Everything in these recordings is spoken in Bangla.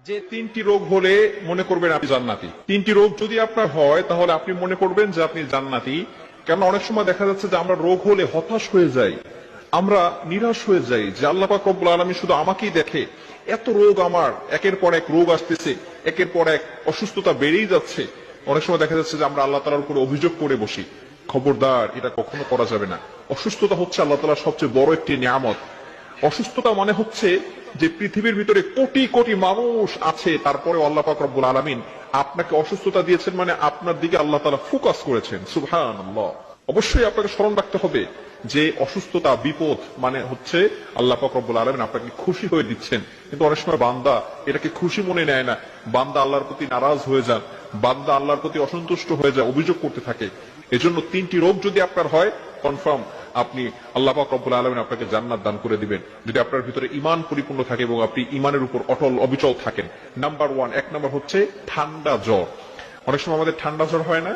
যে তিনটি রোগ হলে মনে করবেন আপনি জান্নাতি। তিনটি রোগ যদি আপনার হয় তাহলে আপনি মনে করবেন যে আপনি জান্নাতি। কেন অনেক সময় দেখা যাচ্ছে যে আমরা রোগ হলে হতাশ হয়ে যাই, আমরা নিরাশ হয়ে যাই যে আল্লাহ পাক রব্বুল আলামিন শুধু আমাকেই দেখে, এত রোগ আমার, একের পর এক রোগ আসতেছে, একের পর এক অসুস্থতা বেড়েই যাচ্ছে। অনেক সময় দেখা যাচ্ছে যে আমরা আল্লাহ তাআলার উপর অভিযোগ করে বসি। খবরদার, এটা কখনো করা যাবে না। অসুস্থতা হচ্ছে আল্লাহ তাআলার সবচেয়ে বড় একটি নিয়ামত। অসুস্থতা মানে হচ্ছে যে পৃথিবীর ভিতরে কোটি কোটি মানুষ আছে, তারপরে আল্লাহ পাক রব্বুল আলামিন আপনাকে অসুস্থতা দিয়েছেন, মানে আপনার দিকে আল্লাহ তাআলা ফোকাস করেছেন। সুবহানাল্লাহ। অবশ্যই আপনাকে স্মরণ রাখতে হবে যে অসুস্থতা বিপদ মানে হচ্ছে আল্লাহ পাক রব্বুল আলামিন আপনাকে খুশি হয়ে দিচ্ছেন। কিন্তু অনেক সময় বান্দা এটাকে খুশি মনে নেয় না, বান্দা আল্লাহর প্রতি নারাজ হয়ে যান, বান্দা আল্লাহর প্রতি অসন্তুষ্ট হয়ে যায়, অভিযোগ করতে থাকে। এজন্য তিনটি রোগ যদি আপনার হয়, কনফার্ম আপনি আল্লাহ পাক রব্বুল আলামিন আপনাকে জান্নাত দান করে দিবেন, যদি আপনার ভিতরে ঈমান পরিপূর্ণ থাকে এবং আপনি ঈমানের উপর অটল অবিচল থাকেন। নাম্বার 1, এক নাম্বার হচ্ছে ঠান্ডা জ্বর। অনেক সময় আমাদের ঠান্ডা জ্বর হয় না?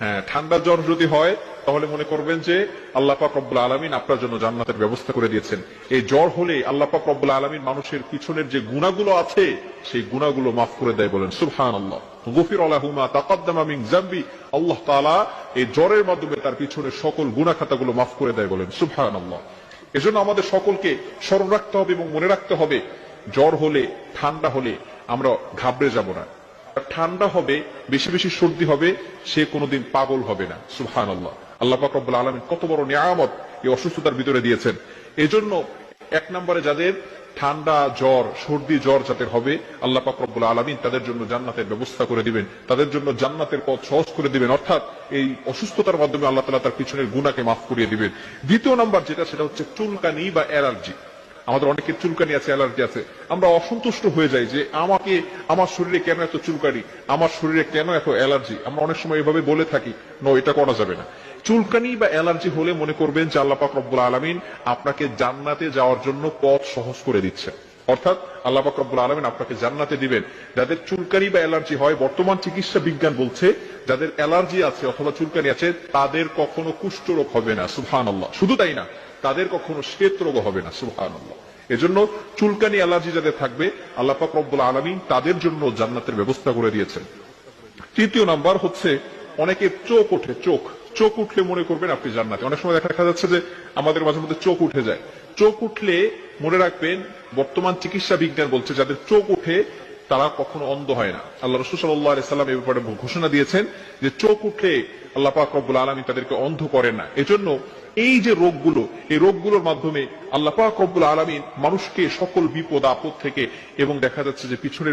হ্যাঁ, ঠান্ডা জ্বর যদি হয় তাহলে মনে করবেন যে আল্লাহ পাক রব্বুল আলামিন আপনার জন্য জান্নাতের ব্যবস্থা করে দিয়েছেন। এই জ্বর হলে আল্লাহ পাক রব্বুল আলামিন মানুষের পিছনের যে গুনাহগুলো আছে সেই গুনাহগুলো মাফ করে দেয়, বলেন সুবহানাল্লাহ। গফির লাহু মা তাকাদ্দামা মিন যামবি, আল্লাহ তাআলা এই জ্বরের মাধ্যমে তার পিছনের সকল গুনাহ খাতাগুলো মাফ করে দেয়, বলেন সুবহানাল্লাহ। এজন্য আমাদের সকলকে স্মরণ রাখতে হবে এবং মনে রাখতে হবে, জ্বর হলে, ঠান্ডা হলে আমরা ঘাবড়ে যাব না। ঠান্ডা হবে, বেশি বেশি সর্দি হবে, সে কোনোদিন পাগল হবে না। সুবহানাল্লাহ। আল্লাহ পাক রব্বুল আলামিন কত বড় নিয়ামত এই অসুস্থতার ভিতরে দিয়েছেন। এজন্য এক নম্বরে যাদের ঠান্ডা জ্বর, সর্দি জ্বর যাদের হবে, আল্লাহ পাক রব্বুল আলামিন তাদের জন্য জান্নাতের ব্যবস্থা করে দিবেন, তাদের জন্য জান্নাতের পথ সহজ করে দিবেন, অর্থাৎ এই অসুস্থতার মাধ্যমে আল্লাহ তাআলা তার পিছনের গুনাহকে মাফ করিয়ে দিবেন। দ্বিতীয় নাম্বার যেটা, সেটা হচ্ছে চুলকানি বা অ্যালার্জি। আমাদের অনেকের চুলকানি আছে, অ্যালার্জি আছে। আমরা অসন্তুষ্ট হয়ে যাই যে আমার শরীরে কেন এত চুলকানি, আমার শরীরে কেন এত অ্যালার্জি। আমরা অনেক সময় এভাবে বলে থাকি, নো, এটা করা যাবে না। চুলকানি বা অ্যালার্জি হলে মনে করবেন যে আল্লাহ পাক রব্বুল আলামিন আপনাকে জান্নাতে যাওয়ার জন্য পথ সহজ করে দিচ্ছেন, অর্থাৎ আল্লাহ পাক রব্বুল আলামিন আপনাকে জান্নাতে দিবেন। যাদের চুলকানি বা অ্যালার্জি হয়, বর্তমান চিকিৎসা বিজ্ঞান বলছে যাদের অ্যালার্জি আছে অথবা চুলকানি আছে তাদের কখনো কুষ্ঠ রোগ হবে না। সুবহানাল্লাহ। শুধু তাই না, তাদের কখনো শ্বেত রোগ হবে না। সুবহানাল্লাহ। এজন্য চুলকানি অ্যালার্জি যাদের থাকবে, আল্লাহ পাক রব্বুল আলামিন তাদের জন্য জান্নাতের ব্যবস্থা করে দিয়েছেন। তৃতীয় নাম্বার হচ্ছে অনেকের চোখ ওঠে, চোখ উঠলে মনে করবেন আপনি জান্নাতি। অনেক সময় দেখা যাচ্ছে যে আমাদের মাঝে মধ্যে চোখ উঠে যায়। চোখ উঠলে মনে রাখবেন, বর্তমান চিকিৎসা বিজ্ঞান বলছে যাদের চোখ উঠে তারা কখনো অন্ধ হয় না। আল্লাহ রাসূল সাল্লাল্লাহু আলাইহি সাল্লাম এই ব্যাপারে ঘোষণা দিয়েছেন যে চোখ উঠলে আল্লাহ পাক রব্বুল আলামিন তাদেরকে অন্ধ করেন না। এজন্য এই যে রোগগুলো, এই রোগগুলোর মাধ্যমে আল্লাহ পাক রব্বুল আলামিন মানুষকে সকল বিপদ আপদ থেকে এবং দেখা যাচ্ছে যে পিছনের